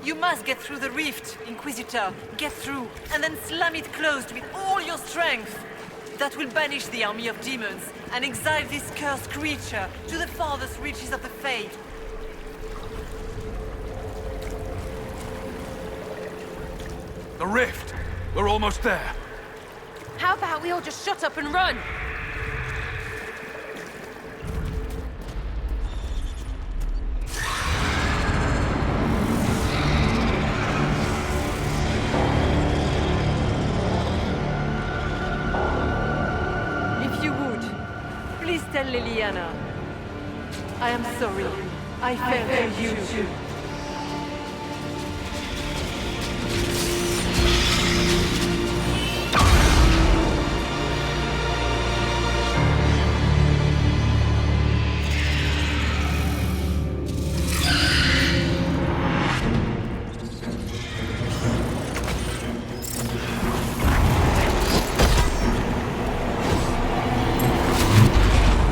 You must get through the rift, Inquisitor. Get through, and then slam it closed with all your strength. That will banish the army of demons and exile this cursed creature to the farthest reaches of the Fade. The rift! We're almost there. How about we all just shut up and run? If you would, please tell Liliana. I am sorry. I failed you too.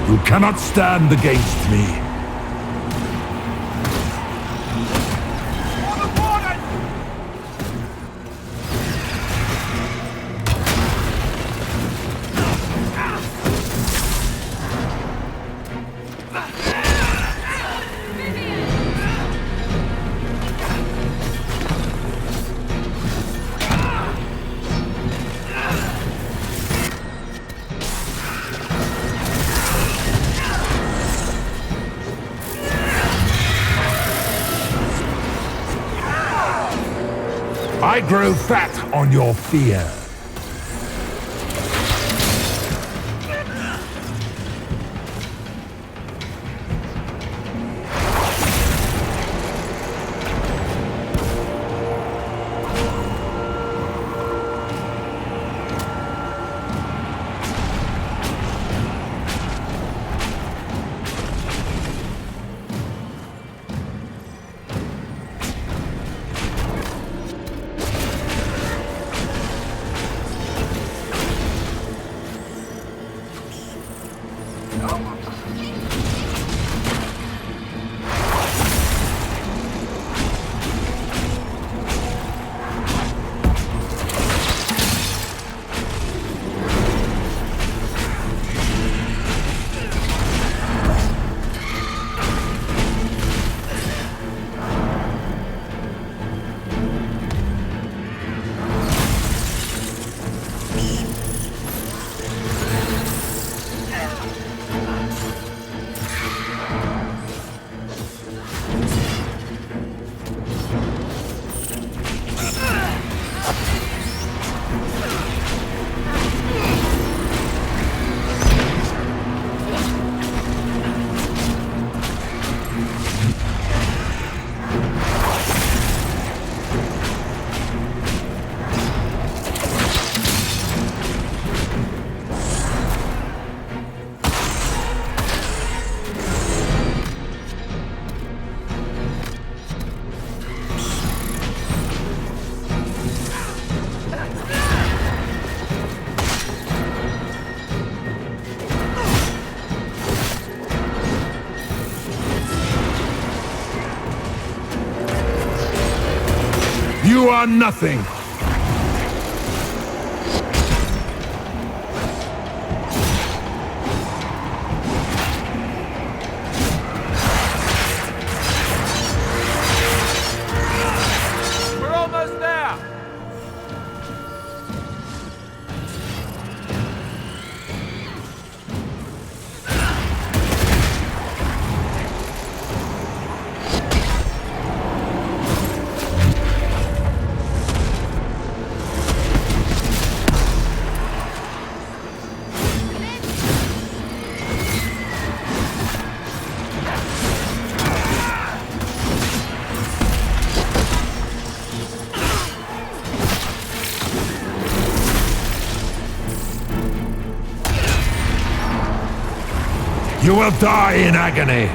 You cannot stand against me. I grow fat on your fear. You are nothing. We're almost there! You will die in agony.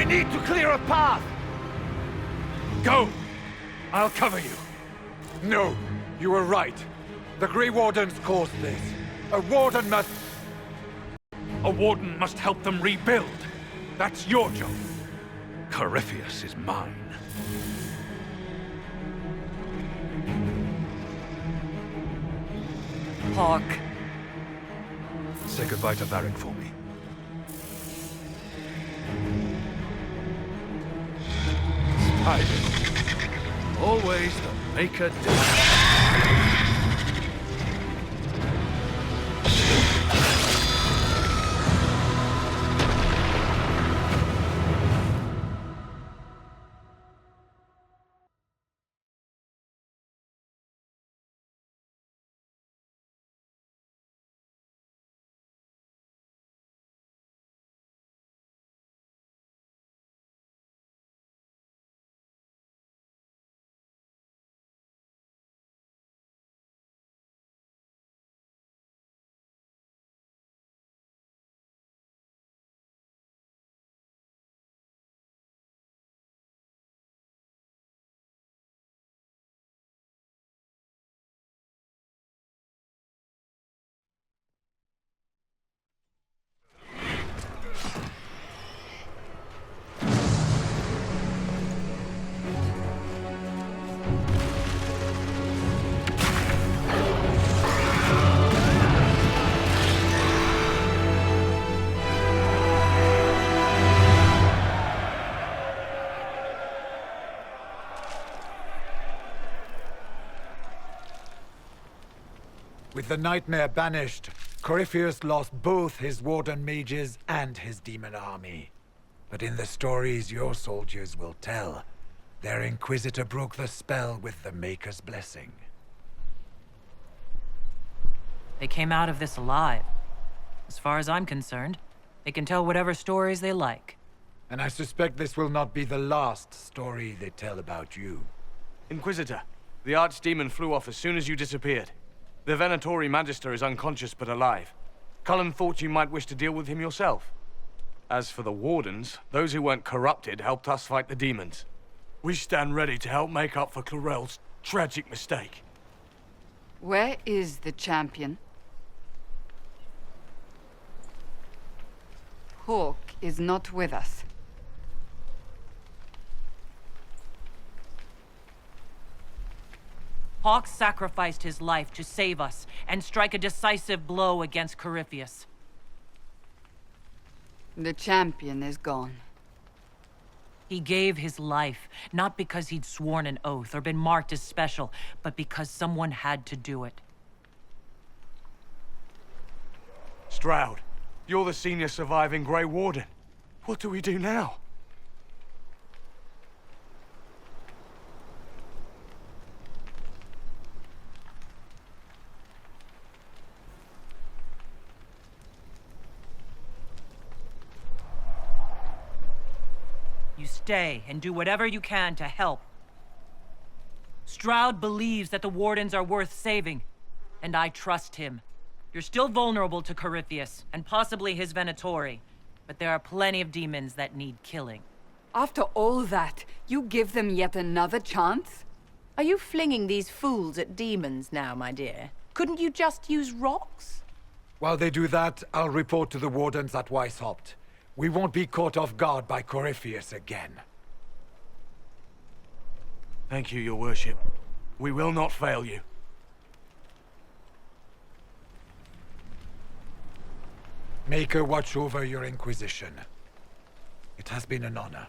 need to clear a path! Go! I'll cover you. No, you were right. The Grey Wardens caused this. A Warden must... A Warden must help them rebuild. That's your job. Corypheus is mine. Hawk. Say goodbye to Varric for me. Hide. Always the maker does. With the Nightmare banished, Corypheus lost both his Warden mages and his demon army. But in the stories your soldiers will tell, their Inquisitor broke the spell with the Maker's blessing. They came out of this alive. As far as I'm concerned, they can tell whatever stories they like. And I suspect this will not be the last story they tell about you. Inquisitor, the Archdemon flew off as soon as you disappeared. The Venatori Magister is unconscious but alive. Cullen thought you might wish to deal with him yourself. As for the Wardens, those who weren't corrupted helped us fight the demons. We stand ready to help make up for Clorel's tragic mistake. Where is the champion? Hawk is not with us. Hawk sacrificed his life to save us and strike a decisive blow against Corypheus. The champion is gone. He gave his life, not because he'd sworn an oath or been marked as special, but because someone had to do it. Stroud, you're the senior surviving Grey Warden. What do we do now? You stay and do whatever you can to help. Stroud believes that the Wardens are worth saving, and I trust him. You're still vulnerable to Corypheus, and possibly his Venatori, but there are plenty of demons that need killing. After all that, you give them yet another chance? Are you flinging these fools at demons now, my dear? Couldn't you just use rocks? While they do that, I'll report to the Wardens at Weishaupt. We won't be caught off guard by Corypheus again. Thank you, your worship. We will not fail you. Maker watch over your Inquisition. It has been an honor.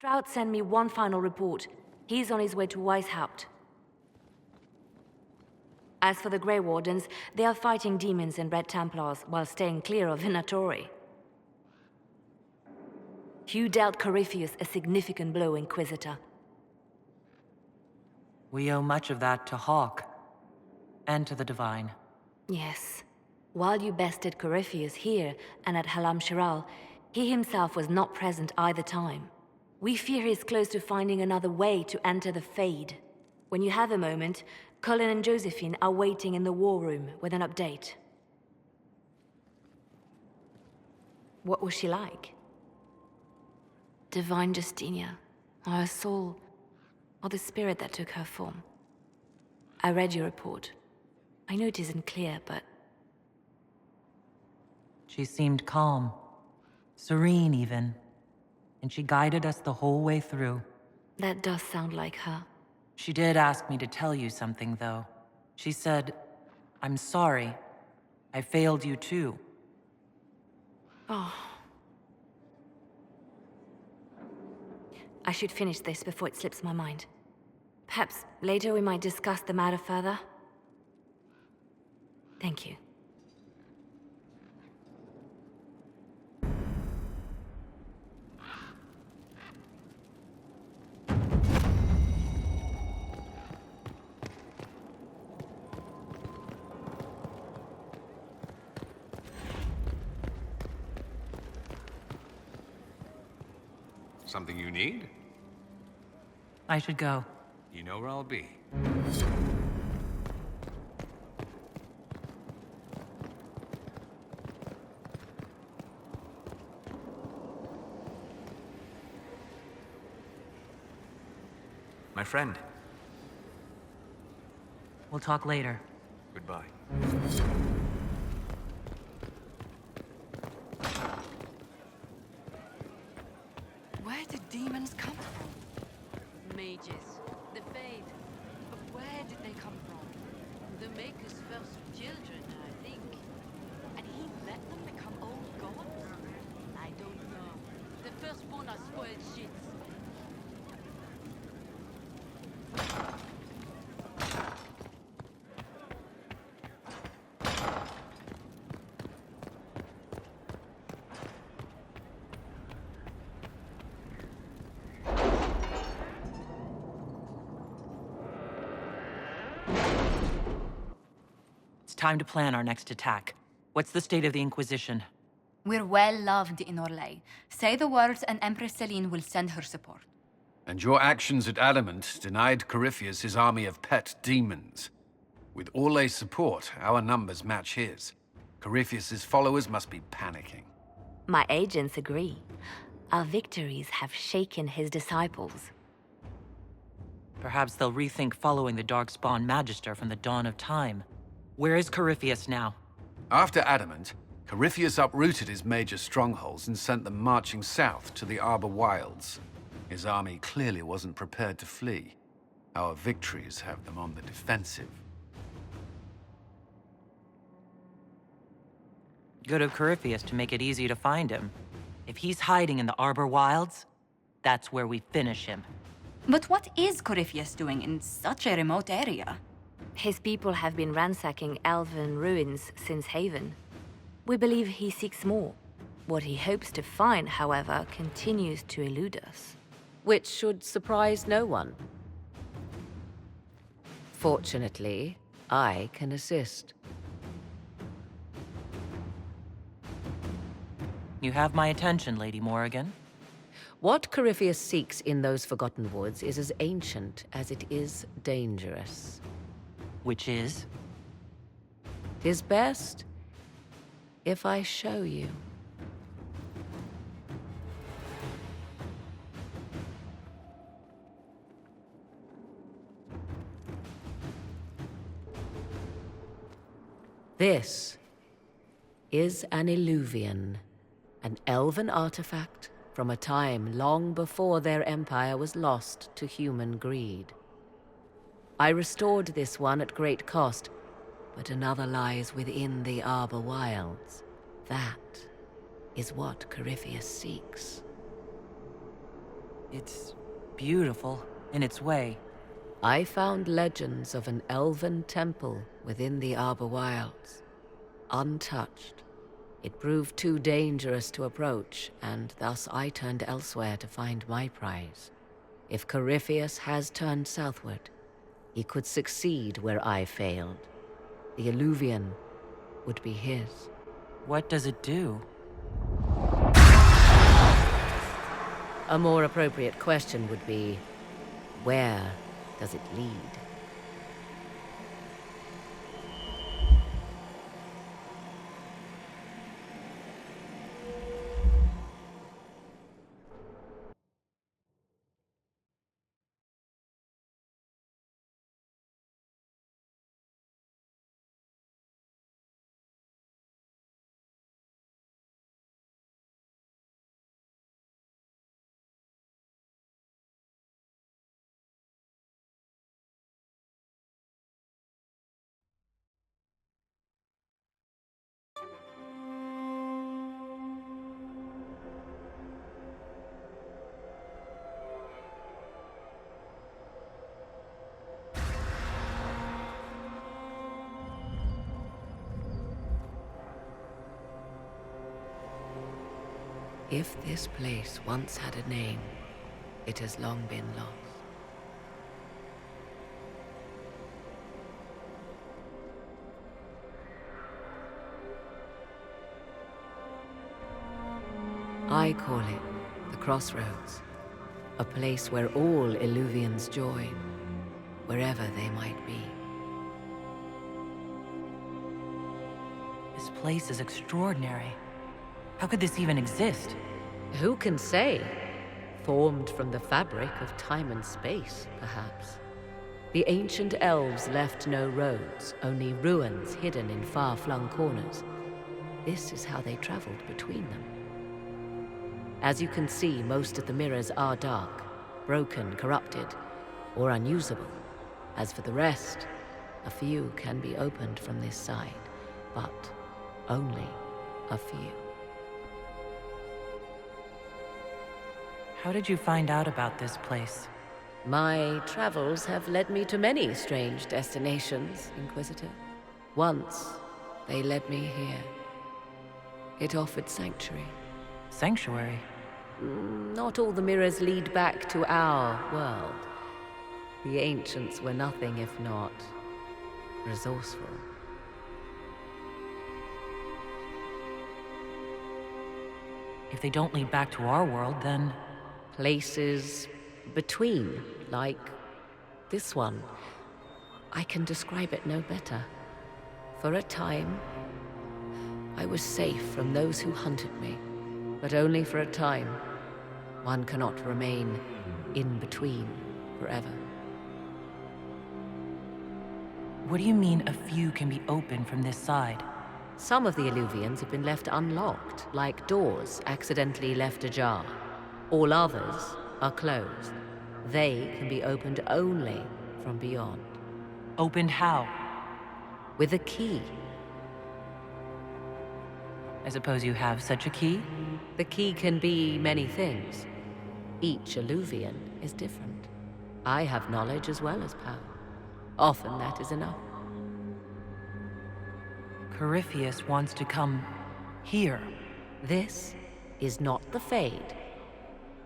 Stroud sent me one final report. He's on his way to Weishaupt. As for the Grey Wardens, they are fighting demons and Red Templars while staying clear of Venatori. You dealt Corypheus a significant blow, Inquisitor. We owe much of that to Hawk. And to the Divine. Yes. While you bested Corypheus here and at Halam Shiral, he himself was not present either time. We fear he is close to finding another way to enter the Fade. When you have a moment, Colin and Josephine are waiting in the war room with an update. What was she like? Divine Justinia, or her soul, or the spirit that took her form. I read your report. I know it isn't clear, but... She seemed calm. Serene, even. And she guided us the whole way through. That does sound like her. She did ask me to tell you something, though. She said, "I'm sorry. I failed you too." Oh. I should finish this before it slips my mind. Perhaps later we might discuss the matter further. Thank you. Something you need? I should go. You know where I'll be. My friend. We'll talk later. Goodbye. Where did demons come from? Mages. The Fade. But where did they come from? The Maker's first children, I think. And he let them become old gods? I don't know. The firstborn are spoiled shits. It's time to plan our next attack. What's the state of the Inquisition? We're well loved in Orlais. Say the words and Empress Celine will send her support. And your actions at Adamant denied Corypheus his army of pet demons. With Orlais' support, our numbers match his. Corypheus's followers must be panicking. My agents agree. Our victories have shaken his disciples. Perhaps they'll rethink following the Darkspawn Magister from the dawn of time. Where is Corypheus now? After Adamant, Corypheus uprooted his major strongholds and sent them marching south to the Arbor Wilds. His army clearly wasn't prepared to flee. Our victories have them on the defensive. Good of Corypheus to make it easy to find him. If he's hiding in the Arbor Wilds, that's where we finish him. But what is Corypheus doing in such a remote area? His people have been ransacking elven ruins since Haven. We believe he seeks more. What he hopes to find, however, continues to elude us. Which should surprise no one. Fortunately, I can assist. You have my attention, Lady Morrigan. What Corypheus seeks in those Forgotten Woods is as ancient as it is dangerous. Which is? 'Tis best if I show you. This is an Illuvian, an elven artifact from a time long before their empire was lost to human greed. I restored this one at great cost, but another lies within the Arbor Wilds. That is what Corypheus seeks. It's beautiful in its way. I found legends of an elven temple within the Arbor Wilds, untouched. It proved too dangerous to approach, and thus I turned elsewhere to find my prize. If Corypheus has turned southward, he could succeed where I failed. The Illuvian would be his. What does it do? A more appropriate question would be, where does it lead? If this place once had a name, it has long been lost. I call it the Crossroads, a place where all Illuvians join, wherever they might be. This place is extraordinary. How could this even exist? Who can say? Formed from the fabric of time and space, perhaps. The ancient elves left no roads, only ruins hidden in far-flung corners. This is how they traveled between them. As you can see, most of the mirrors are dark, broken, corrupted, or unusable. As for the rest, a few can be opened from this side, but only a few. How did you find out about this place? My travels have led me to many strange destinations, Inquisitor. Once, they led me here. It offered sanctuary. Sanctuary? Not all the mirrors lead back to our world. The ancients were nothing if not resourceful. If they don't lead back to our world, then... Places between, like this one. I can describe it no better. For a time, I was safe from those who hunted me, but only for a time. One cannot remain in between forever. What do you mean a few can be opened from this side? Some of the Illuvians have been left unlocked, like doors accidentally left ajar. All others are closed. They can be opened only from beyond. Opened how? With a key. I suppose you have such a key? The key can be many things. Each Illuvian is different. I have knowledge as well as power. Often that is enough. Corypheus wants to come here. This is not the Fade,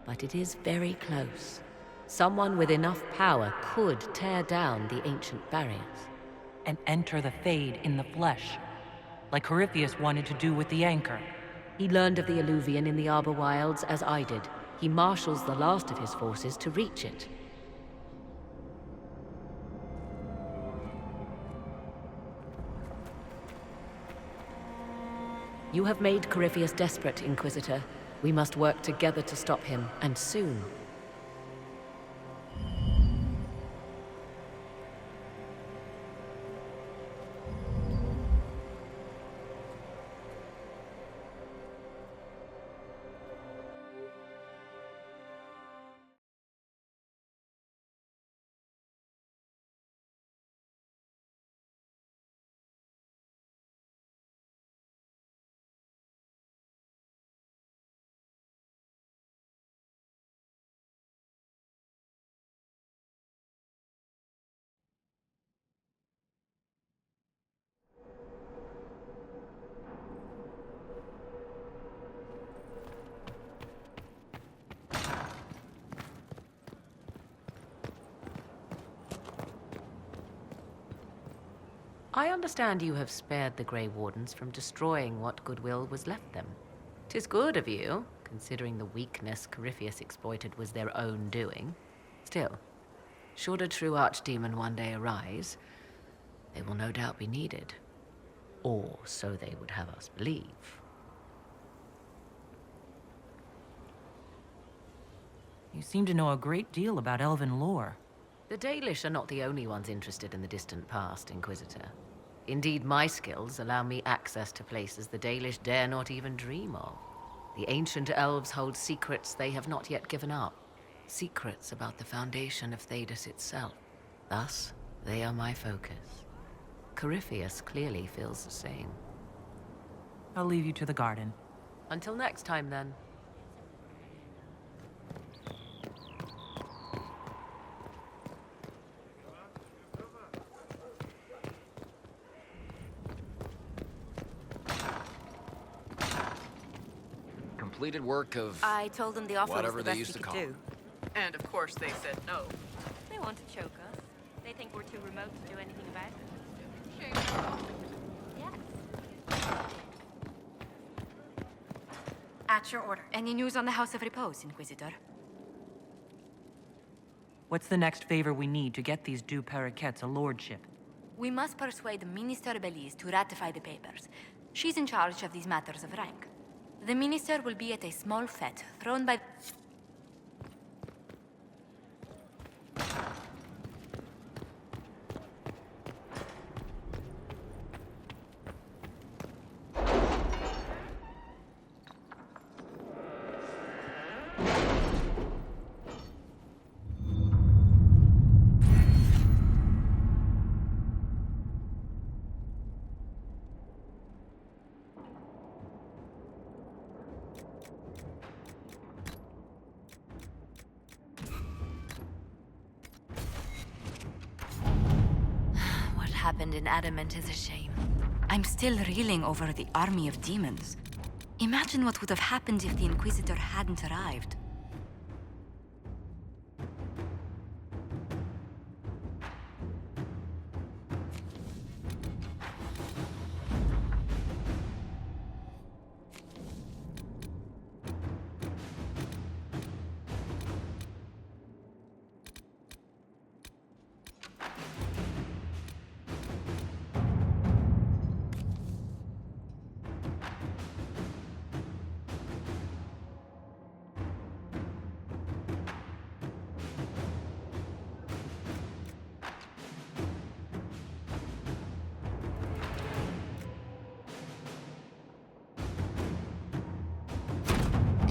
but it is very close. Someone with enough power could tear down the ancient barriers. And enter the Fade in the flesh, like Corypheus wanted to do with the Anchor. He learned of the Illuvian in the Arbor Wilds as I did. He marshals the last of his forces to reach it. You have made Corypheus desperate, Inquisitor. We must work together to stop him, and soon. I understand you have spared the Grey Wardens from destroying what goodwill was left them. 'Tis good of you, considering the weakness Corypheus exploited was their own doing. Still, should a true archdemon one day arise, they will no doubt be needed. Or so they would have us believe. You seem to know a great deal about elven lore. The Dalish are not the only ones interested in the distant past, Inquisitor. Indeed, my skills allow me access to places the Dalish dare not even dream of. The ancient elves hold secrets they have not yet given up. Secrets about the foundation of Thedas itself. Thus, they are my focus. Corypheus clearly feels the same. I'll leave you to the garden. Until next time, then. Completed work of... I told them the offer whatever was the they best used we to could call do. it. And of course they said no. They want to choke us. They think we're too remote to do anything about it. Yes. At your order. Any news on the House of Repose, Inquisitor? What's the next favor we need to get these Du Paraquets a lordship? We must persuade Minister Belize to ratify the papers. She's in charge of these matters of rank. The minister will be at a small fete thrown by... What happened in Adamant is a shame. I'm still reeling over the army of demons. Imagine what would have happened if the Inquisitor hadn't arrived.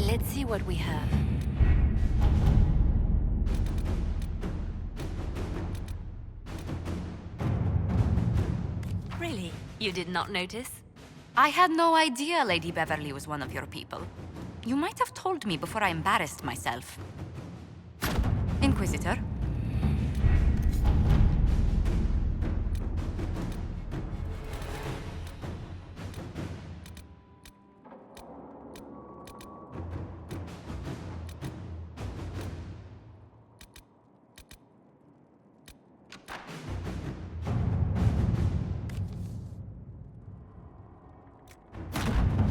Let's see what we have. Really? You did not notice? I had no idea Lady Beverly was one of your people. You might have told me before I embarrassed myself. Inquisitor?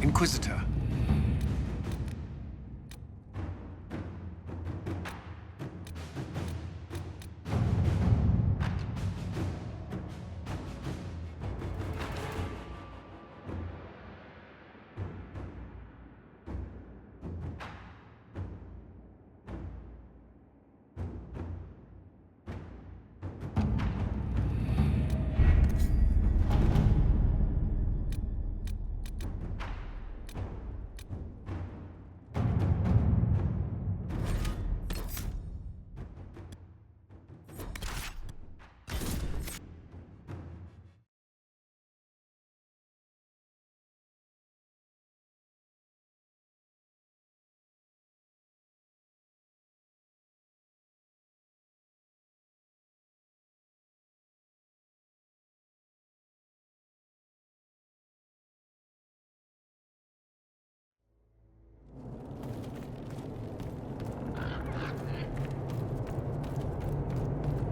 Inquisitor.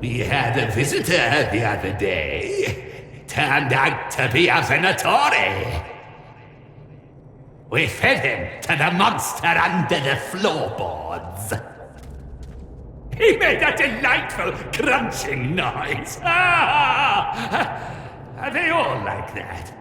We had a visitor the other day. turned out to be a Venatori. We fed him to the monster under the floorboards. He made a delightful crunching noise. Are they all like that?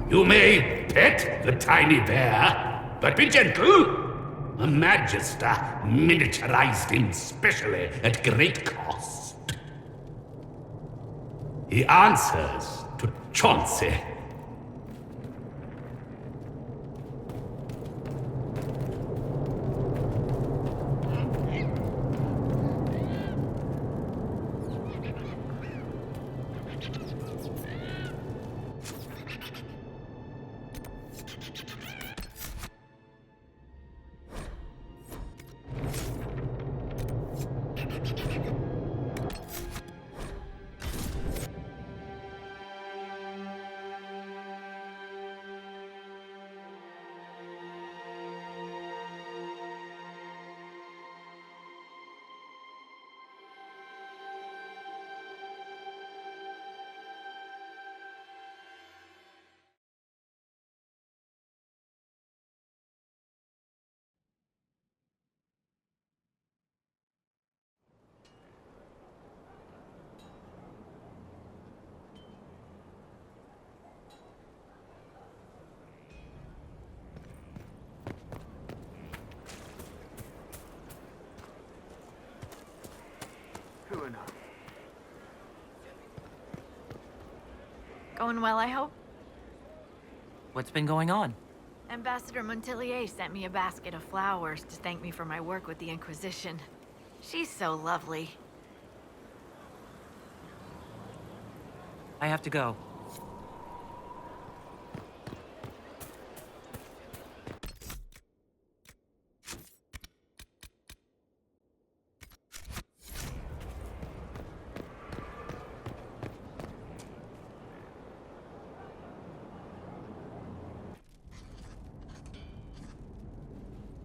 You may pet the tiny bear, but be gentle. A Magister miniaturized him specially at great cost. He answers to Chauncey. Going well, I hope? What's been going on? Ambassador Montelier sent me a basket of flowers to thank me for my work with the Inquisition. She's so lovely. I have to go.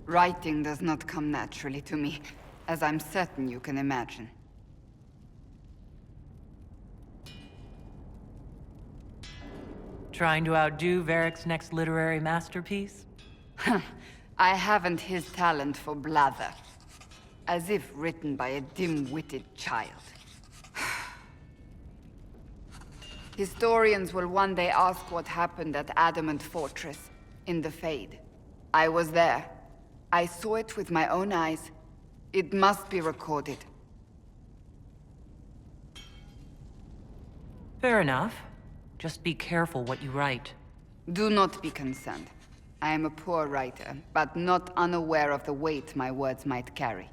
Writing does not come naturally to me, as I'm certain you can imagine. Trying to outdo Varric's next literary masterpiece? I haven't his talent for blather. As if written by a dim-witted child. Historians will one day ask what happened at Adamant Fortress, in the Fade. I was there. I saw it with my own eyes. It must be recorded. Fair enough. Just be careful what you write. Do not be concerned. I am a poor writer, but not unaware of the weight my words might carry.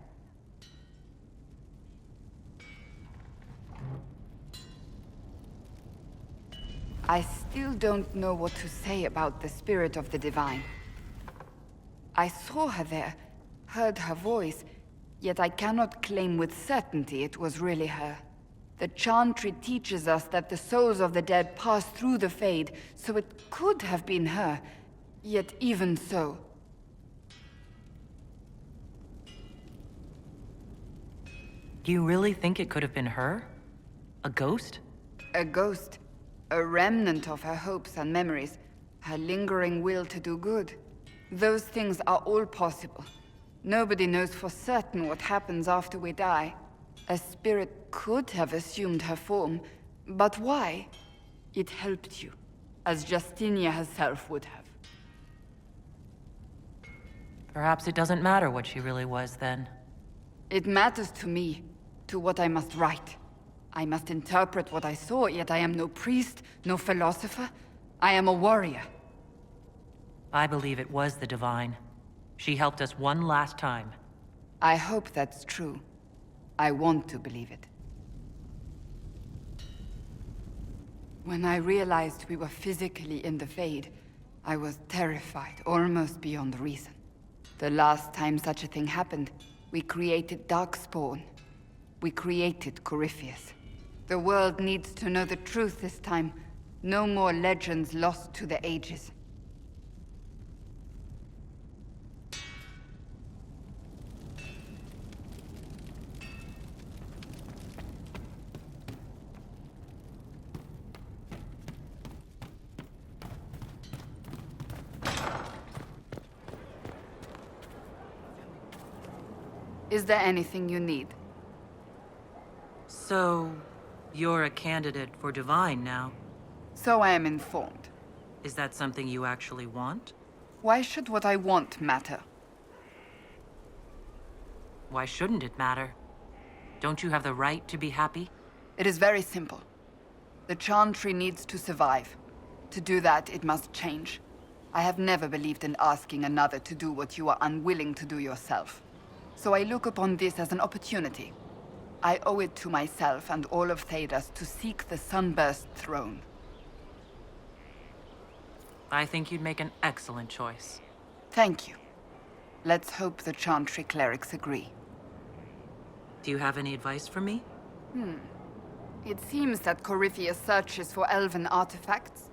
I still don't know what to say about the spirit of the divine. I saw her there, heard her voice, yet I cannot claim with certainty it was really her. The Chantry teaches us that the souls of the dead pass through the Fade, so it could have been her, yet even so. Do you really think it could have been her? A ghost? A ghost. A remnant of her hopes and memories, her lingering will to do good. Those things are all possible. Nobody knows for certain what happens after we die. A spirit could have assumed her form, but why? It helped you, as Justinia herself would have. Perhaps it doesn't matter what she really was then. It matters to me, to what I must write. I must interpret what I saw, yet I am no priest, no philosopher. I am a warrior. I believe it was the Divine. She helped us one last time. I hope that's true. I want to believe it. When I realized we were physically in the Fade, I was terrified, almost beyond reason. The last time such a thing happened, we created Darkspawn. We created Corypheus. The world needs to know the truth this time. No more legends lost to the ages. Is there anything you need? So, you're a candidate for Divine now? So I am informed. Is that something you actually want? Why should what I want matter? Why shouldn't it matter? Don't you have the right to be happy? It is very simple. The Chantry needs to survive. To do that, it must change. I have never believed in asking another to do what you are unwilling to do yourself. So I look upon this as an opportunity. I owe it to myself and all of Thedas to seek the Sunburst throne. I think you'd make an excellent choice. Thank you. Let's hope the Chantry clerics agree. Do you have any advice for me? It seems that Corypheus searches for elven artifacts.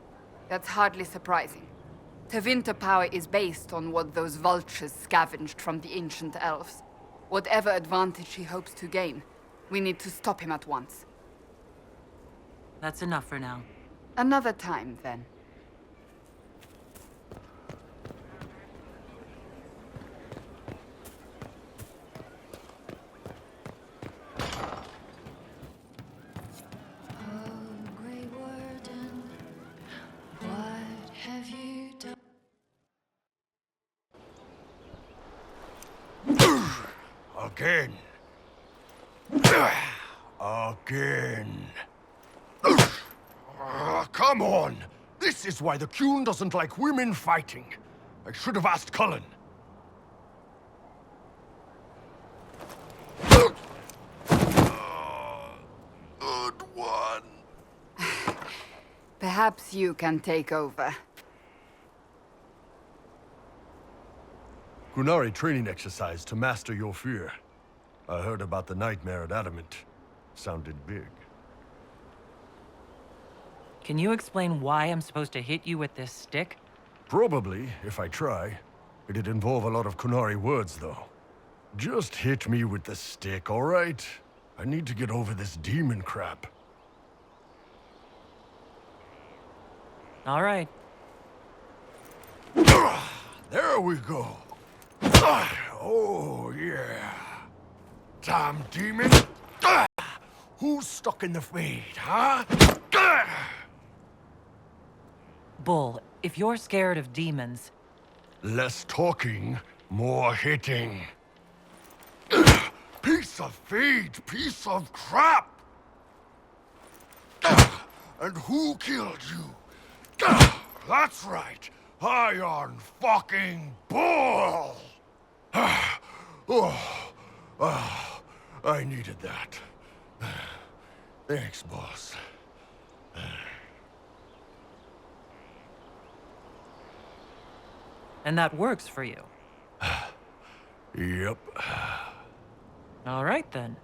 That's hardly surprising. Tevinter power is based on what those vultures scavenged from the ancient elves. Whatever advantage he hopes to gain, we need to stop him at once. That's enough for now. Another time, then. Again. Again. Come on! This is why the Qun doesn't like women fighting. I should have asked Cullen. Good one. Perhaps you can take over. Qunari training exercise to master your fear. I heard about the nightmare at Adamant. Sounded big. Can you explain why I'm supposed to hit you with this stick? Probably, if I try. It'd involve a lot of Qunari words, though. Just hit me with the stick, all right? I need to get over this demon crap. All right. There we go. Oh, yeah. Damn demon. Who's stuck in the Fade, huh? Bull, if you're scared of demons... Less talking, more hitting. Piece of Fade, piece of crap! And who killed you? That's right, Iron fucking Bull! I needed that. Thanks, boss. And that works for you? Yep. All right, then.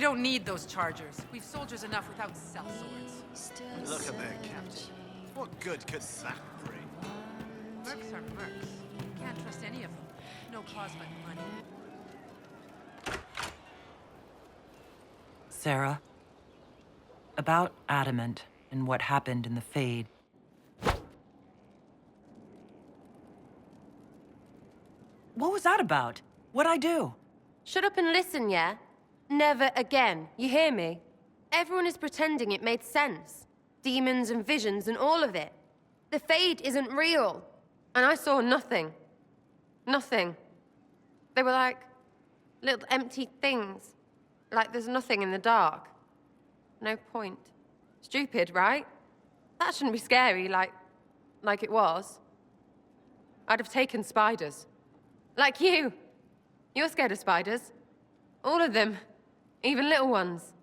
don't need those chargers. We've soldiers enough without cell swords. Look at their captain. What good could that bring? Mercs are mercs. Can't trust any of them. No cause but money. Sarah, about Adamant and what happened in the Fade. What was that about? What'd I do? Shut up and listen, yeah? Never again. You hear me? Everyone is pretending it made sense. Demons and visions and all of it. The Fade isn't real. And I saw nothing. Nothing. They were like little empty things. Like there's nothing in the dark. No point. Stupid, right? That shouldn't be scary, like it was. I'd have taken spiders. Like you. You're scared of spiders. All of them. Even little ones.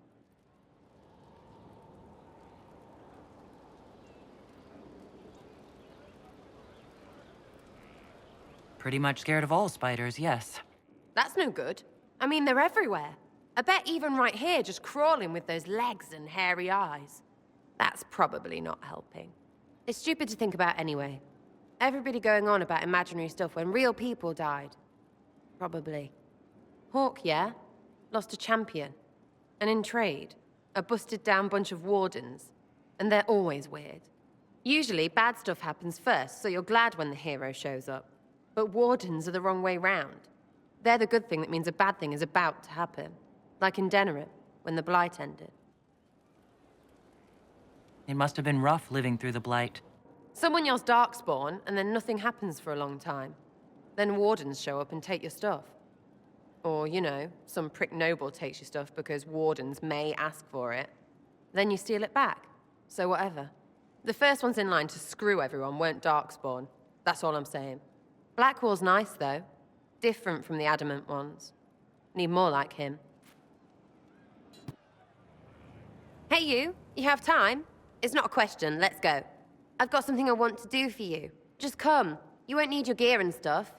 Pretty much scared of all spiders, yes. That's no good. I mean, they're everywhere. I bet even right here, just crawling with those legs and hairy eyes. That's probably not helping. It's stupid to think about anyway. Everybody going on about imaginary stuff when real people died. Probably. Hawk, yeah? Lost a champion. And in trade, a busted down bunch of wardens. And they're always weird. Usually, bad stuff happens first, so you're glad when the hero shows up. But wardens are the wrong way round. They're the good thing that means a bad thing is about to happen. Like in Denerim, when the Blight ended. It must have been rough living through the Blight. Someone yells Darkspawn, and then nothing happens for a long time. Then wardens show up and take your stuff. Or, you know, some prick noble takes your stuff because wardens may ask for it. Then you steal it back. So whatever. The first ones in line to screw everyone weren't Darkspawn. That's all I'm saying. Blackwall's nice, though. Different from the Adamant ones. Need more like him. Hey, you. You have time? It's not a question. Let's go. I've got something I want to do for you. Just come. You won't need your gear and stuff.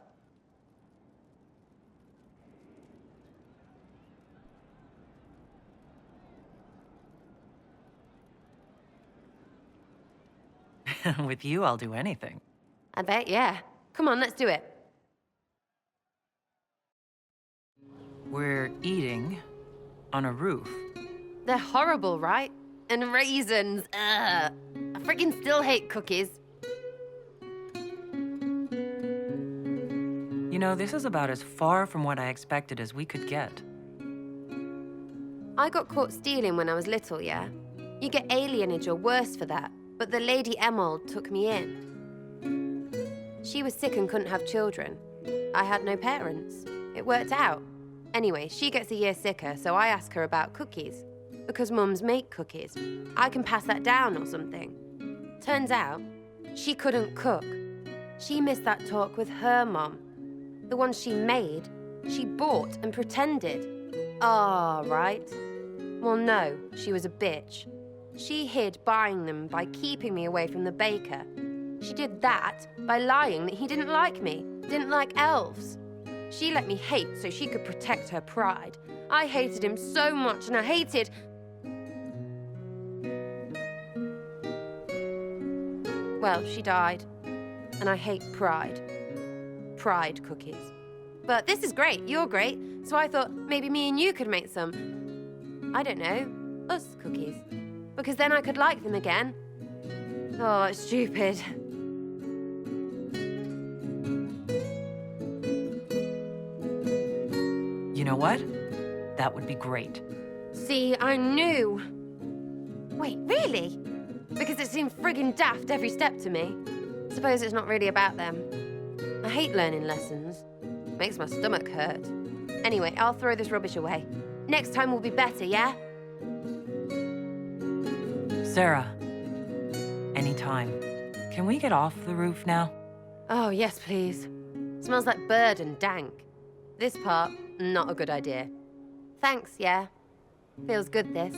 With you, I'll do anything. I bet, yeah. Come on, let's do it. We're eating on a roof. They're horrible, right? And raisins, ugh. I freaking still hate cookies. You know, this is about as far from what I expected as we could get. I got caught stealing when I was little, yeah? You get alienage or worse for that, but the Lady Emerald took me in. She was sick and couldn't have children. I had no parents. It worked out. Anyway, she gets a year sicker, so I ask her about cookies. Because mums make cookies. I can pass that down or something. Turns out, she couldn't cook. She missed that talk with her mum. The ones she made, she bought and pretended. Ah, right. Well, no, she was a bitch. She hid buying them by keeping me away from the baker. She did that by lying that he didn't like me, didn't like elves. She let me hate so she could protect her pride. I hated him so much, and I hated... Well, she died. And I hate pride. Pride cookies. But this is great, you're great, so I thought maybe me and you could make some, I don't know, us cookies. Because then I could like them again. Oh, it's stupid. You know what? That would be great. See, I knew. Wait, really? Because it seemed friggin' daft every step to me. Suppose it's not really about them. I hate learning lessons. Makes my stomach hurt. Anyway, I'll throw this rubbish away. Next time will be better, yeah? Sarah, anytime. Can we get off the roof now? Oh, yes, please. Smells like bird and dank. This part, not a good idea. Thanks, yeah. Feels good, this.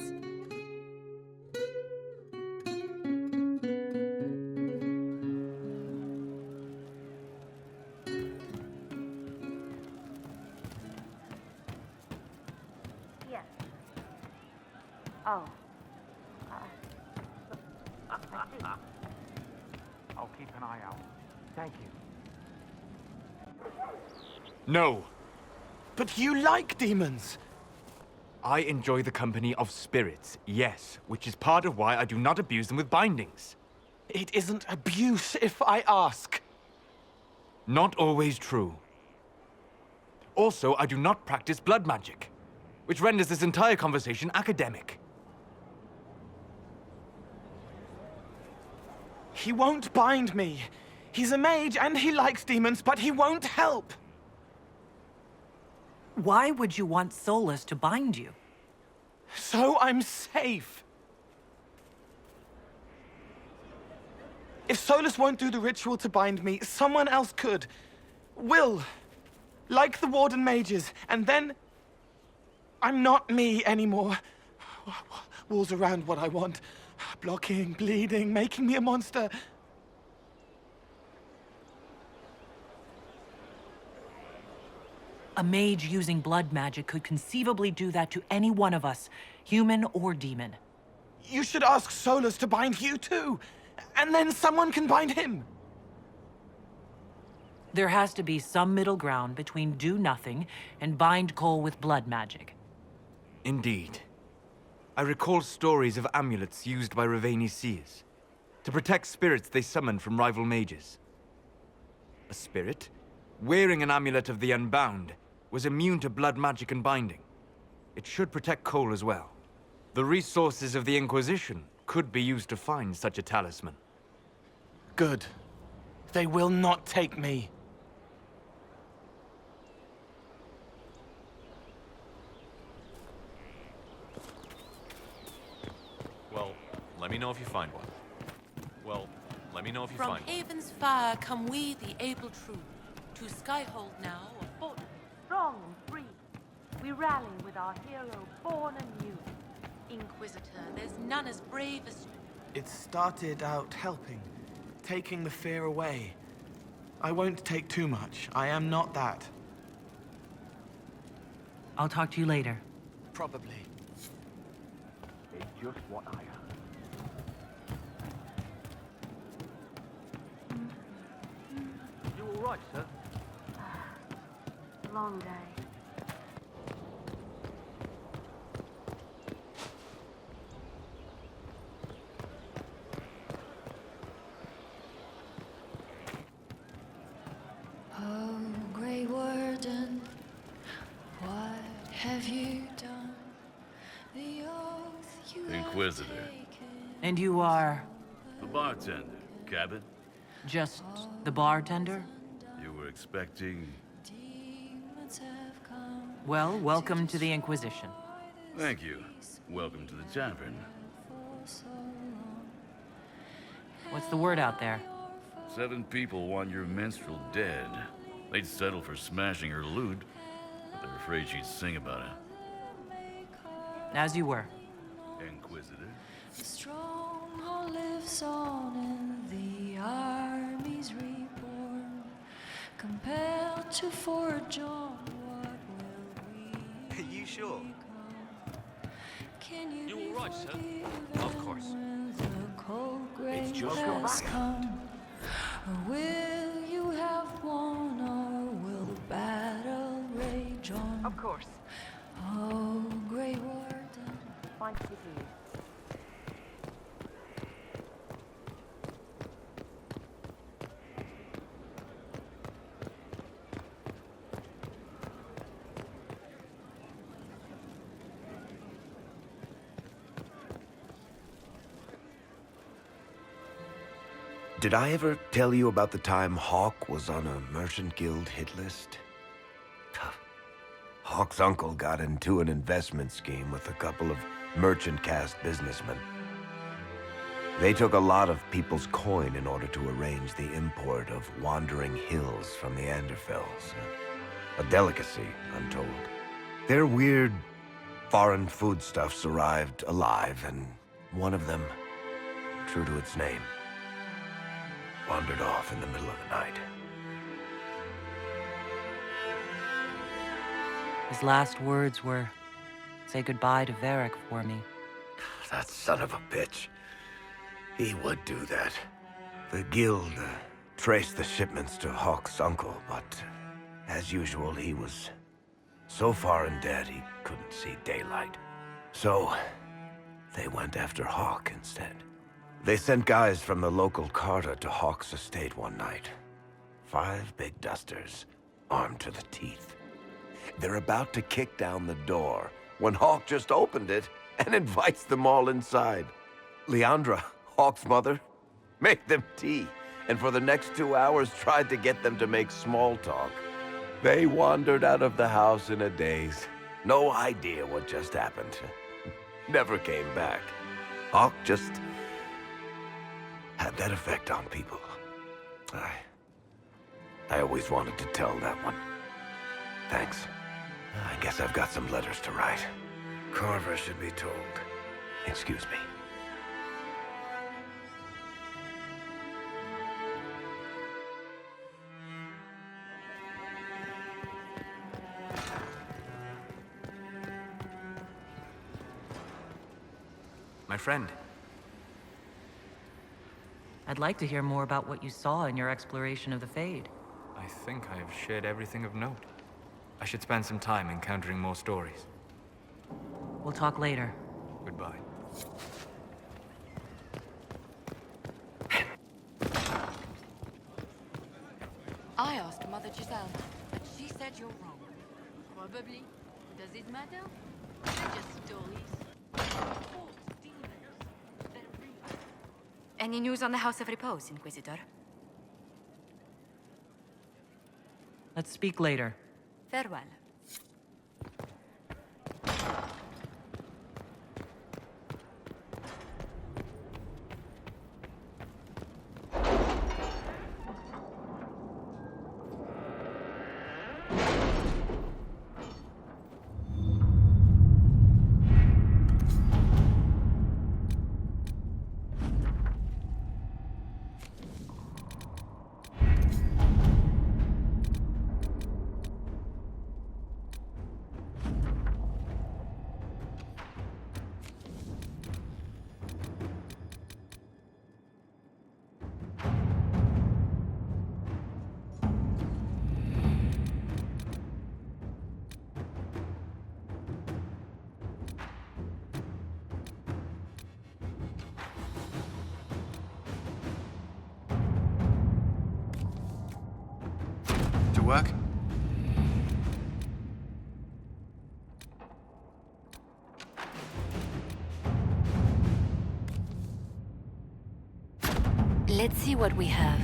Oh. I'll keep an eye out. Thank you. No. But you like demons! I enjoy the company of spirits, yes, which is part of why I do not abuse them with bindings. It isn't abuse if I ask. Not always true. Also, I do not practice blood magic, which renders this entire conversation academic. He won't bind me. He's a mage and he likes demons, but he won't help. Why would you want Solus to bind you? So I'm safe. If Solus won't do the ritual to bind me, someone else could. Will. Like the Warden mages, and then I'm not me anymore. Walls around what I want. Blocking, bleeding, making me a monster. A mage using blood magic could conceivably do that to any one of us, human or demon. You should ask Solus to bind you too, and then someone can bind him. There has to be some middle ground between do nothing and bind Cole with blood magic. Indeed. I recall stories of amulets used by Raveni seers to protect spirits they summoned from rival mages. A spirit, wearing an amulet of the Unbound, was immune to blood magic and binding. It should protect Cole as well. The resources of the Inquisition could be used to find such a talisman. Good. They will not take me. Well, let me know if you find one. Well, let me know if you From find one. Haven's fire come we, the able true, to Skyhold now, a fortress strong and free. We rally with our hero born anew. Inquisitor, there's none as brave as you. It started out helping, taking the fear away. I won't take too much. I am not that. I'll talk to you later. Probably. It's just what I heard. You all right, sir? Long day. Oh, Grey Warden, what have you done? The oath you Inquisitor. And you are? The bartender. Cabin? Just the bartender? You were expecting... Well, welcome to the Inquisition. Thank you. Welcome to the tavern. What's the word out there? 7 people want your minstrel dead. They'd settle for smashing her lute, but they're afraid she'd sing about it. As you were. Inquisitor? The stronghold lives on in the armies reborn, compelled to forge on what will Are you sure? Can you all right, sir? Of course. the cold grave It's just has come? Or will you have won, or will the battle rage on? Of course. Oh, Grey Warden. Fine to see you. Did I ever tell you about the time Hawk was on a Merchant Guild hit list? Hawk's uncle got into an investment scheme with a couple of merchant caste businessmen. They took a lot of people's coin in order to arrange the import of wandering hills from the Anderfells. A delicacy, I'm told. Their weird, foreign foodstuffs arrived alive, and one of them, true to its name, wandered off in the middle of the night. His last words were, "Say goodbye to Varric for me." That son of a bitch. He would do that. The guild traced the shipments to Hawk's uncle, but as usual, he was so far in debt he couldn't see daylight. So, they went after Hawk instead. They sent guys from the local carter to Hawk's estate one night. 5 big dusters, armed to the teeth. They're about to kick down the door when Hawk just opened it and invites them all inside. Leandra, Hawk's mother, made them tea, and for the next 2 hours tried to get them to make small talk. They wandered out of the house in a daze. No idea what just happened. Never came back. Hawk just had that effect on people. I always wanted to tell that one. Thanks. I guess I've got some letters to write. Carver should be told. Excuse me. My friend. I'd like to hear more about what you saw in your exploration of the Fade. I think I have shared everything of note. I should spend some time encountering more stories. We'll talk later. Goodbye. I asked Mother Giselle, but she said you're wrong. Probably. Does it matter? They're just stories. Any news on the House of Repose, Inquisitor? Let's speak later. Farewell. To work? Let's see what we have.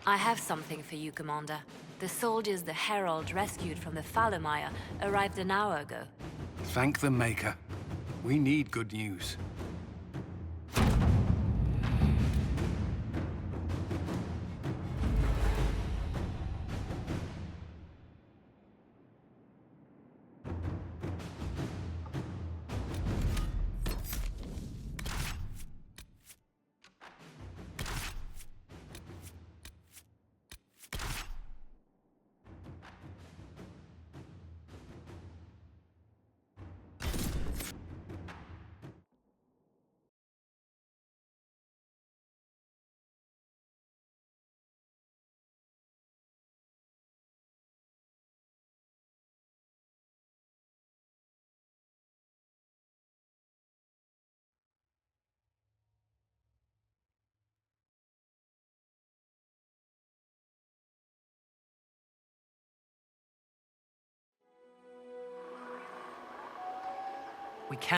I have something for you, Commander. The soldiers the Herald rescued from the Fallermire arrived an hour ago. Thank the Maker. We need good news. We can't